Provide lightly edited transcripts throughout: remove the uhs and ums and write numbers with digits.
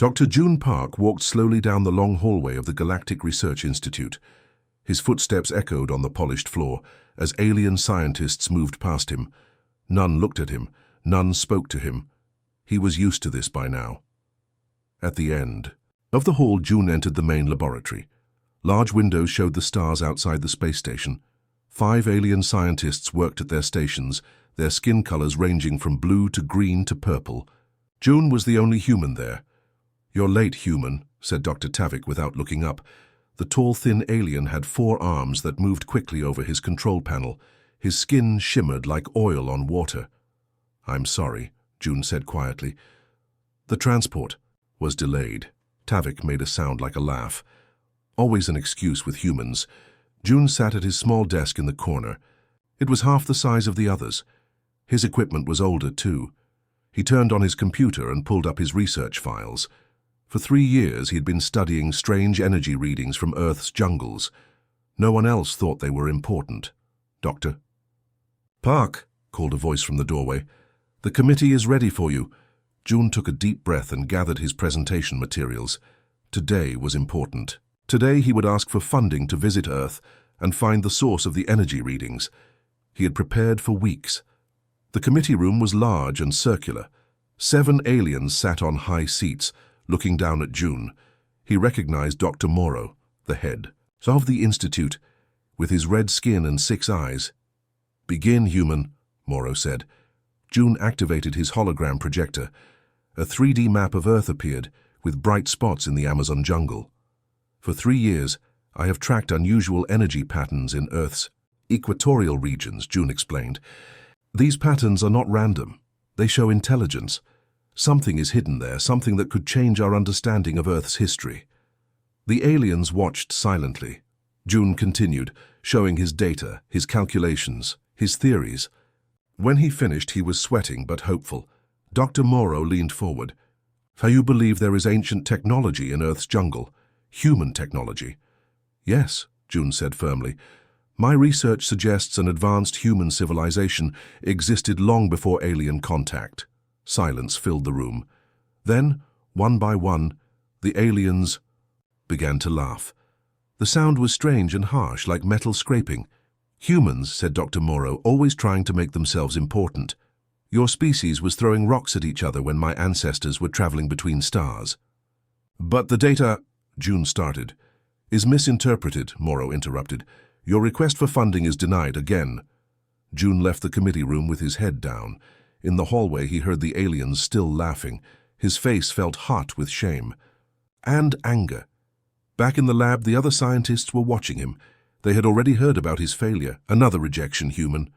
Dr. June Park walked slowly down the long hallway of the Galactic Research Institute. His footsteps echoed on the polished floor as alien scientists moved past him. None looked at him, none spoke to him. He was used to this by now. At the end of the hall, June entered the main laboratory. Large windows showed the stars outside the space station. 5 alien scientists worked at their stations, their skin colors ranging from blue to green to purple. June was the only human there. "You're late, human," said Dr. Tavik without looking up. The tall, thin alien had 4 arms that moved quickly over his control panel. His skin shimmered like oil on water. "I'm sorry," June said quietly. "The transport was delayed." Tavik made a sound like a laugh. Always an excuse with humans. June sat at his small desk in the corner. It was half the size of the others. His equipment was older, too. He turned on his computer and pulled up his research files. For 3 years, he had been studying strange energy readings from Earth's jungles. No one else thought they were important. "Doctor?" "Park," called a voice from the doorway. "The committee is ready for you." June took a deep breath and gathered his presentation materials. Today was important. Today he would ask for funding to visit Earth and find the source of the energy readings. He had prepared for weeks. The committee room was large and circular. 7 aliens sat on high seats, looking down at June. He recognized Dr. Morrow, the head of the institute, with his red skin and 6 eyes. "Begin, human," Morrow said. June activated his hologram projector. A 3D map of Earth appeared, with bright spots in the Amazon jungle. "For 3 years, I have tracked unusual energy patterns in Earth's equatorial regions," June explained. "These patterns are not random. They show intelligence. Something is hidden there, something that could change our understanding of Earth's history." The aliens watched silently. June continued, showing his data, his calculations, his theories. When he finished, he was sweating but hopeful. Dr. Morrow leaned forward. "So you believe there is ancient technology in Earth's jungle? Human technology?" "Yes," June said firmly. "My research suggests an advanced human civilization existed long before alien contact." Silence filled the room. Then, one by one, the aliens began to laugh. The sound was strange and harsh, like metal scraping. "Humans," said Dr. Morrow, "always trying to make themselves important. Your species was throwing rocks at each other when my ancestors were traveling between stars." "But the data," June started. "Is misinterpreted," Morrow interrupted. "Your request for funding is denied again." June left the committee room with his head down. In the hallway, he heard the aliens still laughing. His face felt hot with shame and anger. Back in the lab, the other scientists were watching him. They had already heard about his failure. "Another rejection, human?"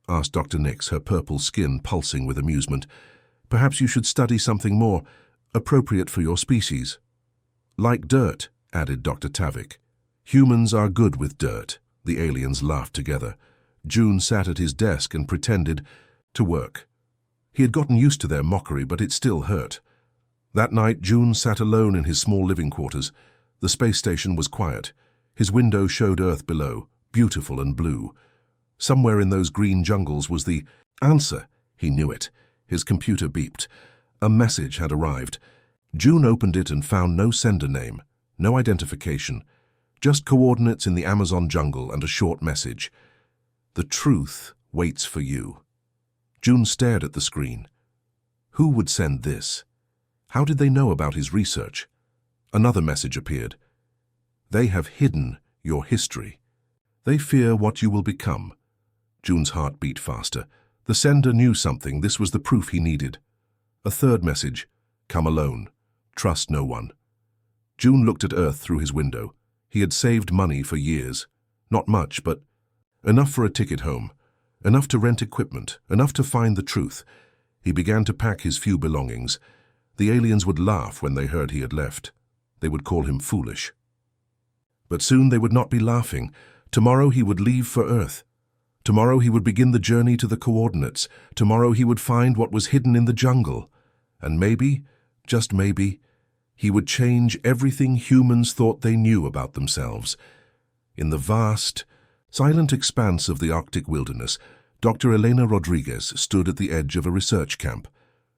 asked Dr. Nix, her purple skin pulsing with amusement. "Perhaps you should study something more appropriate for your species." "Like dirt," added Dr. Tavik. "Humans are good with dirt." The aliens laughed together. June sat at his desk and pretended to work. He had gotten used to their mockery, but it still hurt. That night, June sat alone in his small living quarters. The space station was quiet. His window showed Earth below, beautiful and blue. Somewhere in those green jungles was the answer. He knew it. His computer beeped. A message had arrived. June opened it and found no sender name, no identification, just coordinates in the Amazon jungle and a short message. "The truth waits for you." June stared at the screen. Who would send this? How did they know about his research? Another message appeared. "They have hidden your history. They fear what you will become." June's heart beat faster. The sender knew something. This was the proof he needed. A third message. "Come alone. Trust no one." June looked at Earth through his window. He had saved money for years. Not much, but enough for a ticket home. Enough to rent equipment. Enough to find the truth. He began to pack his few belongings. The aliens would laugh when they heard he had left. They would call him foolish. But soon they would not be laughing. Tomorrow he would leave for Earth. Tomorrow he would begin the journey to the coordinates. Tomorrow he would find what was hidden in the jungle. And maybe, just maybe, he would change everything humans thought they knew about themselves. In the vast, silent expanse of the Arctic wilderness, Dr. Elena Rodriguez stood at the edge of a research camp,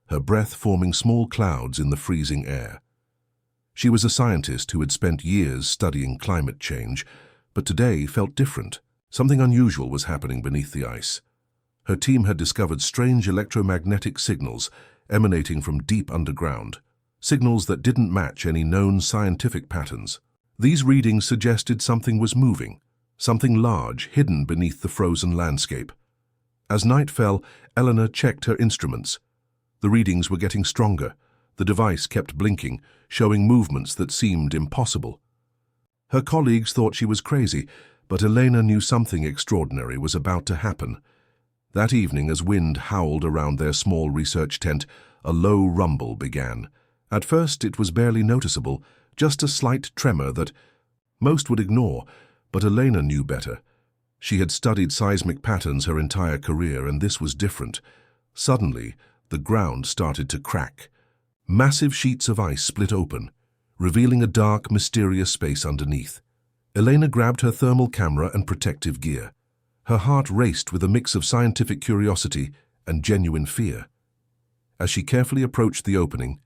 her breath forming small clouds in the freezing air. She was a scientist who had spent years studying climate change, but today felt different. Something unusual was happening beneath the ice. Her team had discovered strange electromagnetic signals emanating from deep underground, signals that didn't match any known scientific patterns. These readings suggested something was moving, something large hidden beneath the frozen landscape. As night fell, Eleanor checked her instruments. The readings were getting stronger. The device kept blinking, showing movements that seemed impossible. Her colleagues thought she was crazy, but Elena knew something extraordinary was about to happen. That evening, as wind howled around their small research tent, a low rumble began. At first, it was barely noticeable, just a slight tremor that most would ignore, but Elena knew better. She had studied seismic patterns her entire career, and this was different. Suddenly, the ground started to crack. Massive sheets of ice split open, revealing a dark, mysterious space underneath. Elena grabbed her thermal camera and protective gear. Her heart raced with a mix of scientific curiosity and genuine fear. As she carefully approached the opening,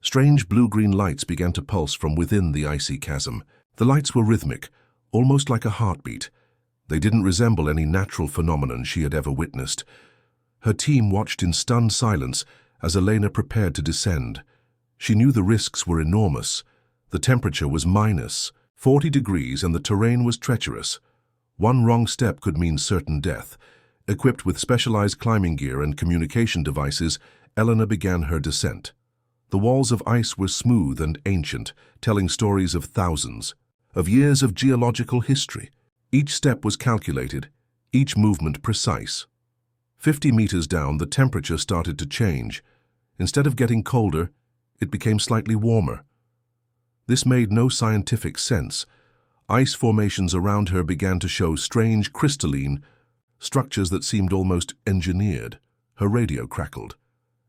strange blue-green lights began to pulse from within the icy chasm. The lights were rhythmic, almost like a heartbeat. They didn't resemble any natural phenomenon she had ever witnessed. Her team watched in stunned silence as Elena prepared to descend. She knew the risks were enormous. The temperature was minus 40 degrees and the terrain was treacherous. One wrong step could mean certain death. Equipped with specialized climbing gear and communication devices, Eleanor began her descent. The walls of ice were smooth and ancient, telling stories of thousands, of years of geological history. Each step was calculated, each movement precise. 50 meters down, the temperature started to change. Instead of getting colder, it became slightly warmer. This made no scientific sense. Ice formations around her began to show strange crystalline structures that seemed almost engineered. Her radio crackled.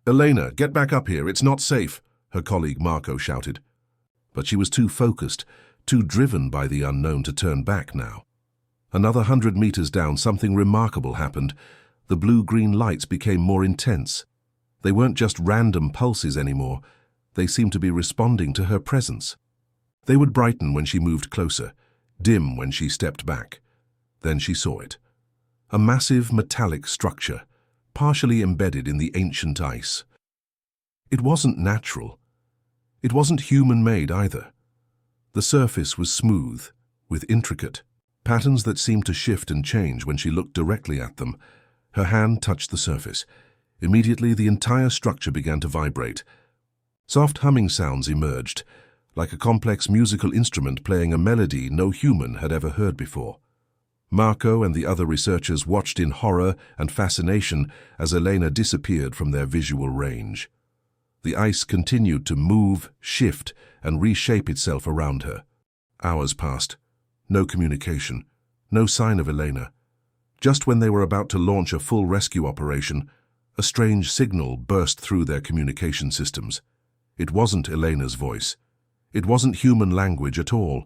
"Elena, get back up here, it's not safe," her colleague Marco shouted. But she was too focused, too driven by the unknown to turn back now. Another 100 meters down, something remarkable happened. The blue-green lights became more intense. They weren't just random pulses anymore. They seemed to be responding to her presence. They would brighten when she moved closer, dim when she stepped back. Then she saw it. A massive metallic structure, partially embedded in the ancient ice. It wasn't natural. It wasn't human-made either. The surface was smooth, with intricate patterns that seemed to shift and change when she looked directly at them. Her hand touched the surface. Immediately, the entire structure began to vibrate. Soft humming sounds emerged, like a complex musical instrument playing a melody no human had ever heard before. Marco and the other researchers watched in horror and fascination as Elena disappeared from their visual range. The ice continued to move, shift, and reshape itself around her. Hours passed. No communication. No sign of Elena. Just when they were about to launch a full rescue operation, a strange signal burst through their communication systems. It wasn't Elena's voice. It wasn't human language at all.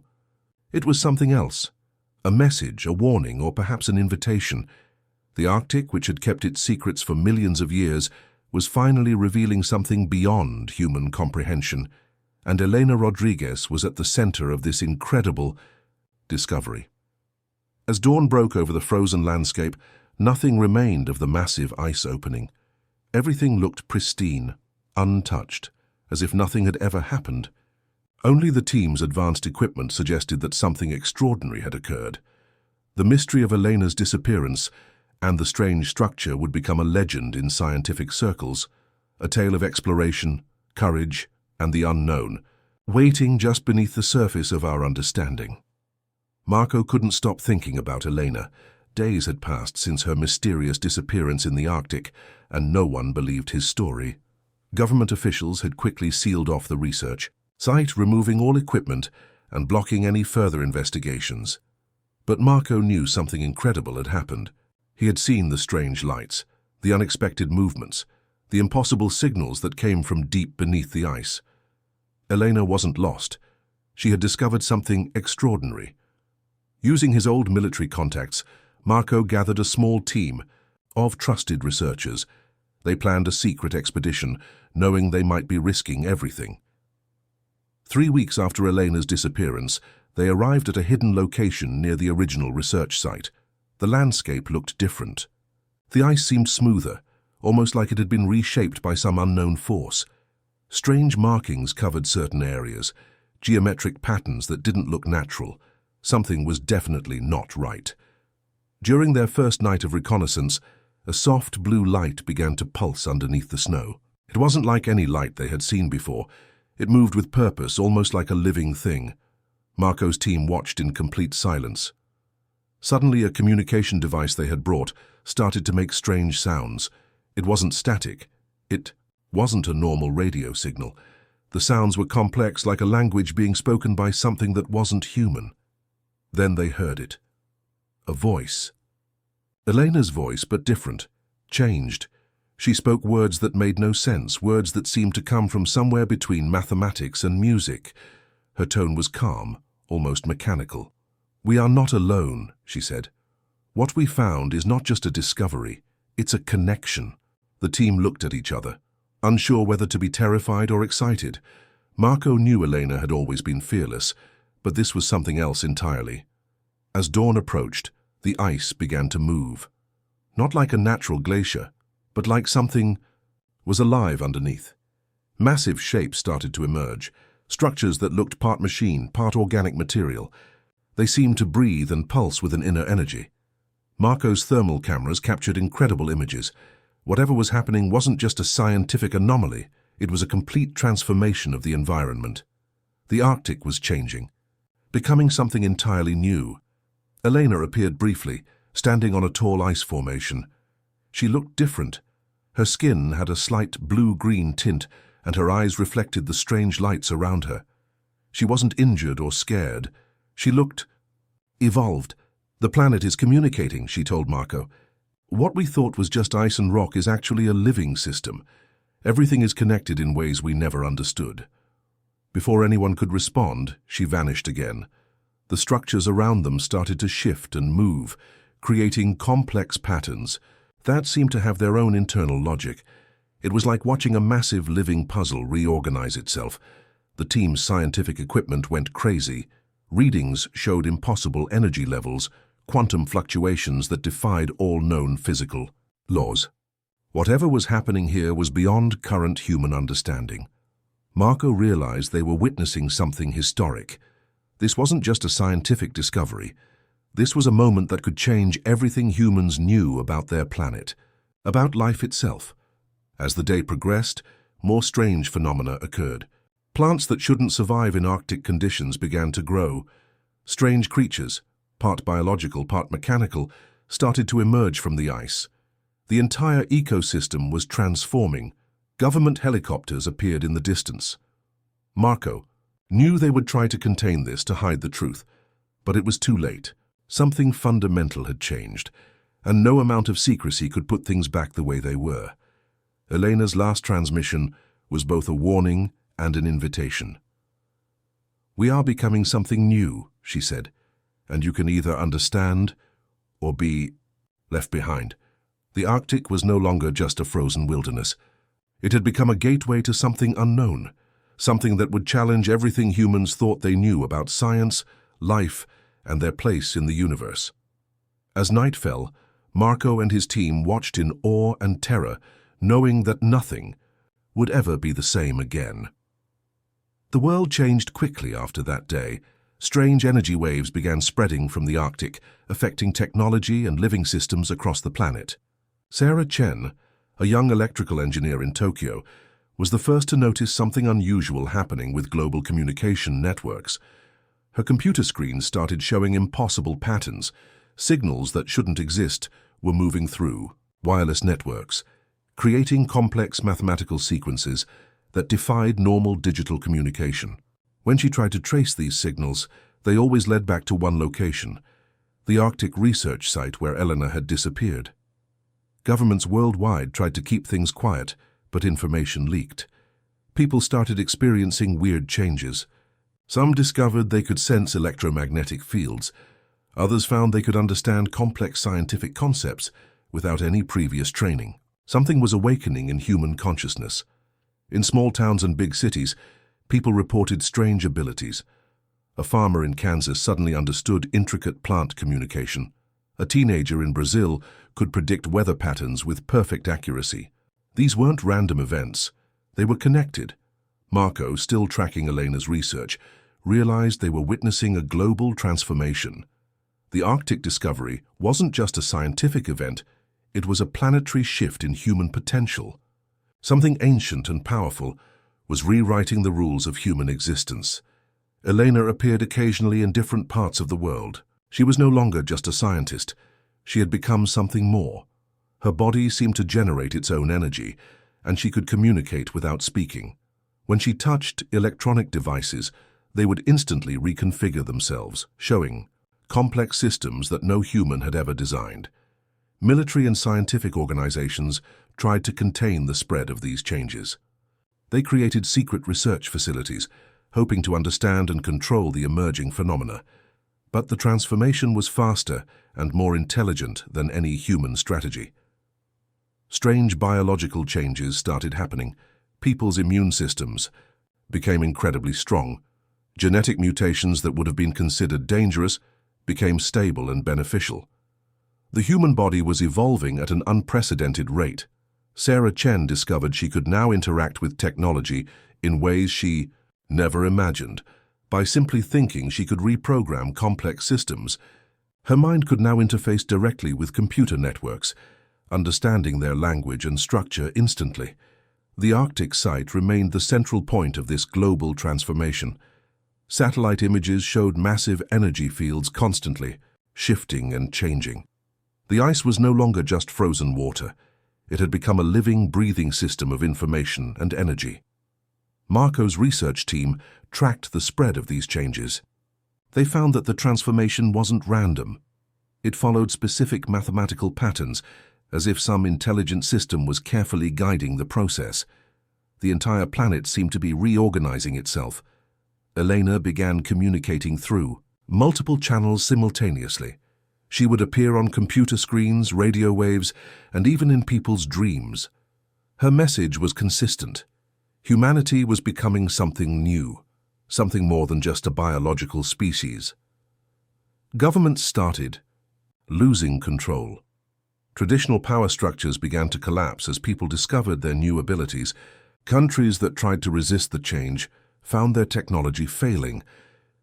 It was something else. A message, a warning, or perhaps an invitation. The Arctic, which had kept its secrets for millions of years, was finally revealing something beyond human comprehension, and Elena Rodriguez was at the center of this incredible discovery. As dawn broke over the frozen landscape, nothing remained of the massive ice opening. Everything looked pristine, untouched, as if nothing had ever happened. Only the team's advanced equipment suggested that something extraordinary had occurred. The mystery of Elena's disappearance and the strange structure would become a legend in scientific circles, a tale of exploration, courage, and the unknown, waiting just beneath the surface of our understanding. Marco couldn't stop thinking about Elena. Days had passed since her mysterious disappearance in the Arctic, and no one believed his story. Government officials had quickly sealed off the research site, removing all equipment and blocking any further investigations. But Marco knew something incredible had happened. He had seen the strange lights, the unexpected movements, the impossible signals that came from deep beneath the ice. Elena wasn't lost. She had discovered something extraordinary. Using his old military contacts, Marco gathered a small team of trusted researchers. They planned a secret expedition, knowing they might be risking everything. 3 weeks after Elena's disappearance, they arrived at a hidden location near the original research site. The landscape looked different. The ice seemed smoother, almost like it had been reshaped by some unknown force. Strange markings covered certain areas, geometric patterns that didn't look natural. Something was definitely not right. During their first night of reconnaissance, a soft blue light began to pulse underneath the snow. It wasn't like any light they had seen before. It moved with purpose, almost like a living thing. Marco's team watched in complete silence. Suddenly, a communication device they had brought started to make strange sounds. It wasn't static. It wasn't a normal radio signal. The sounds were complex, like a language being spoken by something that wasn't human. Then they heard it. A voice. Elena's voice, but different. Changed. She spoke words that made no sense, words that seemed to come from somewhere between mathematics and music. Her tone was calm, almost mechanical. "We are not alone," she said. "What we found is not just a discovery, it's a connection." The team looked at each other, unsure whether to be terrified or excited. Marco knew Elena had always been fearless, but this was something else entirely. As dawn approached, the ice began to move. Not like a natural glacier, but like something was alive underneath. Massive shapes started to emerge, structures that looked part machine, part organic material. They seemed to breathe and pulse with an inner energy. Marco's thermal cameras captured incredible images. Whatever was happening wasn't just a scientific anomaly, it was a complete transformation of the environment. The Arctic was changing, becoming something entirely new. Elena appeared briefly, standing on a tall ice formation. She looked different. Her skin had a slight blue-green tint, and her eyes reflected the strange lights around her. She wasn't injured or scared. She looked evolved. "The planet is communicating," she told Marco. "What we thought was just ice and rock is actually a living system. Everything is connected in ways we never understood." Before anyone could respond, she vanished again. The structures around them started to shift and move, creating complex patterns that seemed to have their own internal logic. It was like watching a massive living puzzle reorganize itself. The team's scientific equipment went crazy. Readings showed impossible energy levels, quantum fluctuations that defied all known physical laws. Whatever was happening here was beyond current human understanding. Marco realized they were witnessing something historic. This wasn't just a scientific discovery. This was a moment that could change everything humans knew about their planet, about life itself. As the day progressed, more strange phenomena occurred. Plants that shouldn't survive in Arctic conditions began to grow. Strange creatures, part biological, part mechanical, started to emerge from the ice. The entire ecosystem was transforming. Government helicopters appeared in the distance. Marco knew they would try to contain this to hide the truth, but it was too late. Something fundamental had changed, and no amount of secrecy could put things back the way they were. Elena's last transmission was both a warning and an invitation. "We are becoming something new," she said, "and you can either understand or be left behind." The Arctic was no longer just a frozen wilderness. It had become a gateway to something unknown, something that would challenge everything humans thought they knew about science, life, and their place in the universe. As night fell, Marco and his team watched in awe and terror, knowing that nothing would ever be the same again. The world changed quickly after that day. Strange energy waves began spreading from the Arctic, affecting technology and living systems across the planet. Sarah Chen, a young electrical engineer in Tokyo, was the first to notice something unusual happening with global communication networks. Her computer screen started showing impossible patterns. Signals that shouldn't exist were moving through wireless networks, creating complex mathematical sequences that defied normal digital communication. When she tried to trace these signals, they always led back to one location, the Arctic research site where Elena had disappeared. Governments worldwide tried to keep things quiet, but information leaked. People started experiencing weird changes. Some discovered they could sense electromagnetic fields. Others found they could understand complex scientific concepts without any previous training. Something was awakening in human consciousness. In small towns and big cities, People reported strange abilities. A farmer in Kansas suddenly understood intricate plant communication. A teenager in Brazil could predict weather patterns with perfect accuracy. These weren't random events. They were connected. Marco, still tracking Elena's research, realized they were witnessing a global transformation. The Arctic discovery wasn't just a scientific event, it was a planetary shift in human potential. Something ancient and powerful was rewriting the rules of human existence. Elena appeared occasionally in different parts of the world. She was no longer just a scientist. She had become something more. Her body seemed to generate its own energy, and she could communicate without speaking. When she touched electronic devices, they would instantly reconfigure themselves, showing complex systems that no human had ever designed. Military and scientific organizations tried to contain the spread of these changes. They created secret research facilities, hoping to understand and control the emerging phenomena. But the transformation was faster and more intelligent than any human strategy. Strange biological changes started happening. People's immune systems became incredibly strong. Genetic mutations that would have been considered dangerous became stable and beneficial. The human body was evolving at an unprecedented rate. Sarah Chen discovered she could now interact with technology in ways she never imagined. By simply thinking, she could reprogram complex systems. Her mind could now interface directly with computer networks, understanding their language and structure instantly. The Arctic site remained the central point of this global transformation. Satellite images showed massive energy fields constantly, shifting and changing. The ice was no longer just frozen water. It had become a living, breathing system of information and energy. Marco's research team tracked the spread of these changes. They found that the transformation wasn't random. It followed specific mathematical patterns, as if some intelligent system was carefully guiding the process. The entire planet seemed to be reorganizing itself. Elena began communicating through multiple channels simultaneously. She would appear on computer screens, radio waves, and even in people's dreams. Her message was consistent. Humanity was becoming something new, something more than just a biological species. Governments started losing control. Traditional power structures began to collapse as people discovered their new abilities. Countries that tried to resist the change found their technology failing,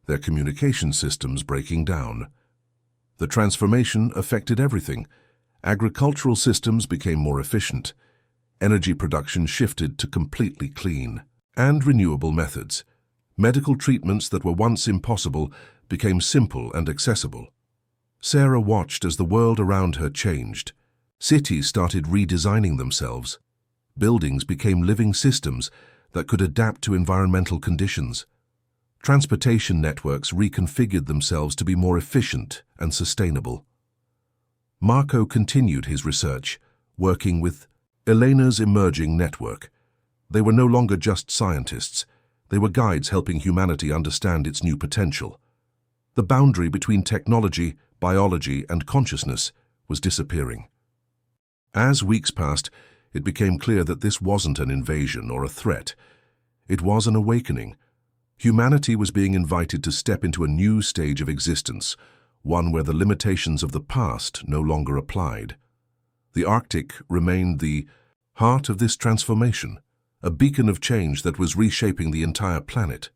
their communication systems breaking down. The transformation affected everything. Agricultural systems became more efficient. Energy production shifted to completely clean and renewable methods. Medical treatments that were once impossible became simple and accessible. Sarah watched as the world around her changed. Cities started redesigning themselves. Buildings became living systems that could adapt to environmental conditions. Transportation networks reconfigured themselves to be more efficient and sustainable. Marco continued his research, working with Elena's emerging network. They were no longer just scientists. They were guides helping humanity understand its new potential. The boundary between technology, biology, and consciousness was disappearing. As weeks passed, it became clear that this wasn't an invasion or a threat. It was an awakening. Humanity was being invited to step into a new stage of existence, one where the limitations of the past no longer applied. The Arctic remained the heart of this transformation, a beacon of change that was reshaping the entire planet.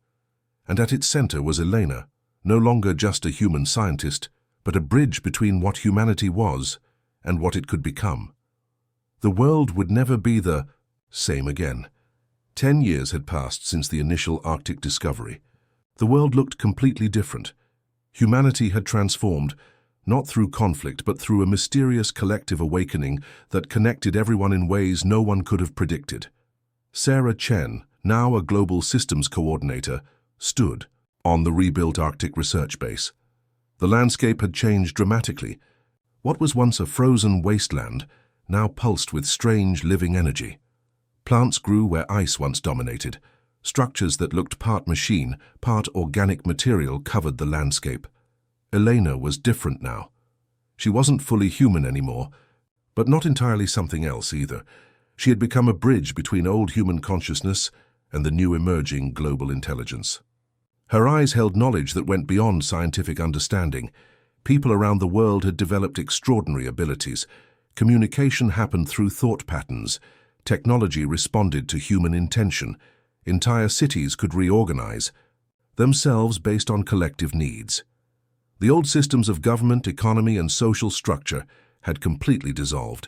And at its center was Elena, no longer just a human scientist, but a bridge between what humanity was and what it could become. The world would never be the same again. 10 years had passed since the initial Arctic discovery. The world looked completely different. Humanity had transformed, not through conflict, but through a mysterious collective awakening that connected everyone in ways no one could have predicted. Sarah Chen, now a global systems coordinator, stood on the rebuilt Arctic research base. The landscape had changed dramatically. What was once a frozen wasteland now pulsed with strange living energy. Plants grew where ice once dominated. Structures that looked part machine, part organic material covered the landscape. Elena was different now. She wasn't fully human anymore, but not entirely something else either. She had become a bridge between old human consciousness and the new emerging global intelligence. Her eyes held knowledge that went beyond scientific understanding. People around the world had developed extraordinary abilities. Communication happened through thought patterns. Technology responded to human intention. Entire cities could reorganize themselves based on collective needs. The old systems of government, economy, and social structure had completely dissolved.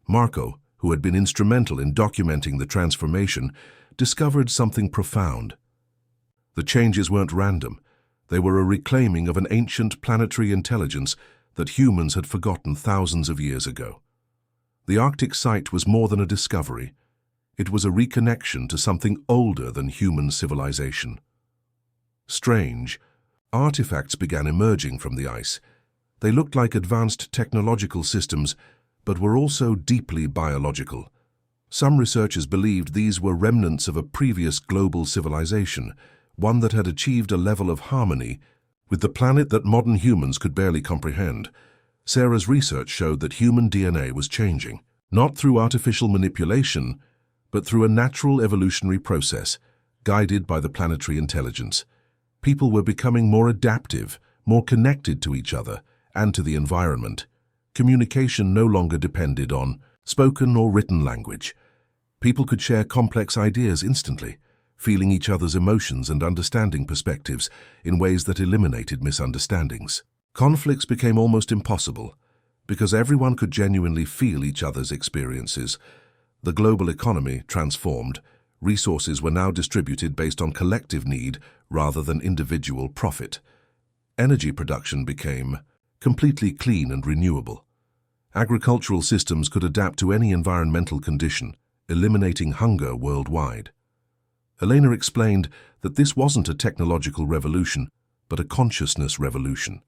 Marco, who had been instrumental in documenting the transformation, discovered something profound. The changes weren't random. They were a reclaiming of an ancient planetary intelligence that humans had forgotten thousands of years ago. The Arctic site was more than a discovery. It was a reconnection to something older than human civilization. Strange, artifacts began emerging from the ice. They looked like advanced technological systems, but were also deeply biological. Some researchers believed these were remnants of a previous global civilization, one that had achieved a level of harmony with the planet that modern humans could barely comprehend. Sarah's research showed that human DNA was changing, not through artificial manipulation, but through a natural evolutionary process, guided by the planetary intelligence. People were becoming more adaptive, more connected to each other and to the environment. Communication no longer depended on spoken or written language. People could share complex ideas instantly, feeling each other's emotions and understanding perspectives in ways that eliminated misunderstandings. Conflicts became almost impossible because everyone could genuinely feel each other's experiences. The global economy transformed. Resources were now distributed based on collective need rather than individual profit. Energy production became completely clean and renewable. Agricultural systems could adapt to any environmental condition, eliminating hunger worldwide. Elena explained that this wasn't a technological revolution, but a consciousness revolution.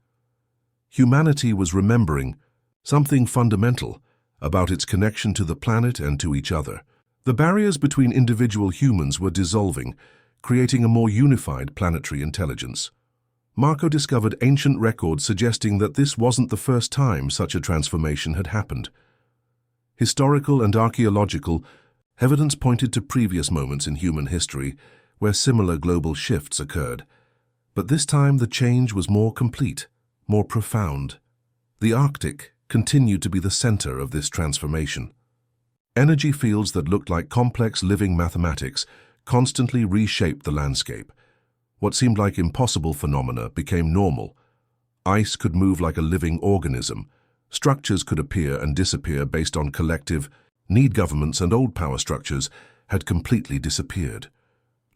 Humanity was remembering something fundamental about its connection to the planet and to each other. The barriers between individual humans were dissolving, creating a more unified planetary intelligence. Marco discovered ancient records suggesting that this wasn't the first time such a transformation had happened. Historical and archaeological evidence pointed to previous moments in human history where similar global shifts occurred. But this time the change was more complete, more profound. The Arctic continued to be the center of this transformation. Energy fields that looked like complex living mathematics constantly reshaped the landscape. What seemed like impossible phenomena became normal. Ice could move like a living organism. Structures could appear and disappear based on collective need. Governments and old power structures had completely disappeared.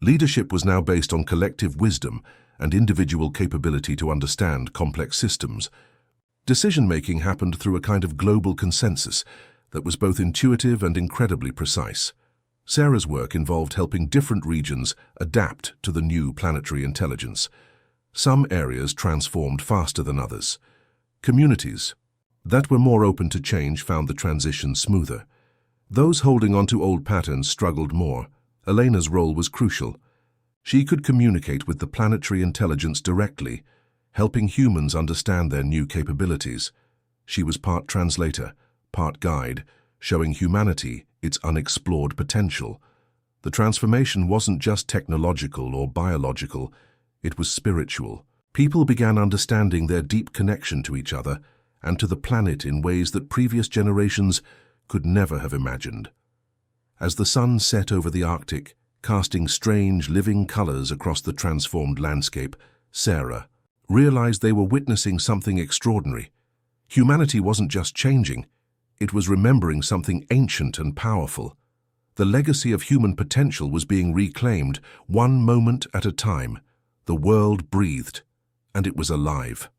Leadership was now based on collective wisdom and individual capability to understand complex systems. Decision-making happened through a kind of global consensus that was both intuitive and incredibly precise. Sarah's work involved helping different regions adapt to the new planetary intelligence. Some areas transformed faster than others. Communities that were more open to change found the transition smoother. Those holding on to old patterns struggled more. Elena's role was crucial. She could communicate with the planetary intelligence directly, helping humans understand their new capabilities. She was part translator, part guide, showing humanity its unexplored potential. The transformation wasn't just technological or biological, it was spiritual. People began understanding their deep connection to each other and to the planet in ways that previous generations could never have imagined. As the sun set over the Arctic, casting strange, living colors across the transformed landscape, Sarah realized they were witnessing something extraordinary. Humanity wasn't just changing, it was remembering something ancient and powerful. The legacy of human potential was being reclaimed, one moment at a time. The world breathed, and it was alive.